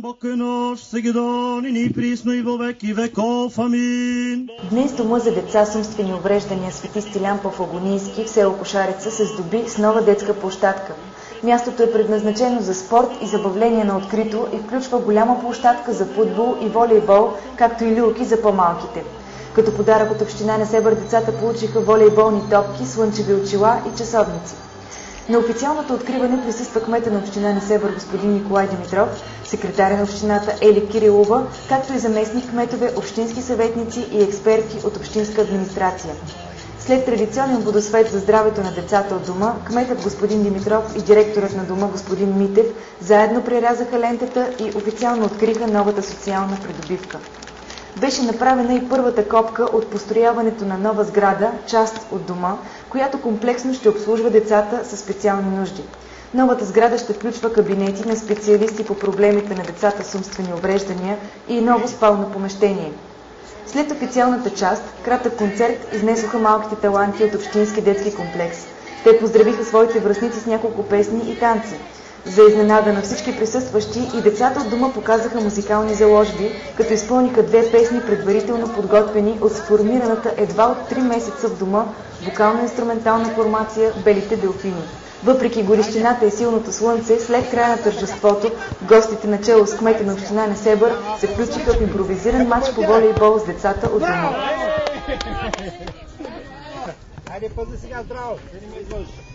Бог е наш, сегедон и ни присно и во веки веков. Амин. Днес дома за деца с умствени увреждания Свети Стилян Пафагонийски в село Кошарица се здоби с нова детска площадка. Мястото е предназначено за спорт и забавление на открито и включва голяма площадка за футбол и волейбол, както и люлки за по-малките. Като подарък от община Несебър децата получиха волейболни топки, слънчеви очила и часовници. На официалното откриване присъства кмета на община Несебър господин Николай Димитров, секретаря на общината Ели Кирилова, както и заместник кметове, общински съветници и експерти от общинска администрация. След традиционен водосвет за здравето на децата от дома, кметът господин Димитров и директорът на дома господин Митев заедно прерязаха лентата и официално откриха новата социална придобивка. Беше направена и първата копка от построяването на нова сграда, част от дома, която комплексно ще обслужва децата със специални нужди. Новата сграда ще включва кабинети на специалисти по проблемите на децата с умствени увреждания и ново спално помещение. След официалната част, кратък концерт изнесоха малките таланти от Общински детски комплекс. Те поздравиха своите връстници с няколко песни и танци. За изненада на всички присъстващи и децата от дома показаха музикални заложби, като изпълниха две песни, предварително подготвени от сформираната едва от 3 месеца в дома вокално-инструментална формация «Белите делфини». Въпреки горещината и силното слънце, след края на тържеството, гостите начело с кмета на община Несебър се включиха в импровизиран матч по волейбол с децата от дома. Хайде, пъзи сега здраво, да не ме излъжи.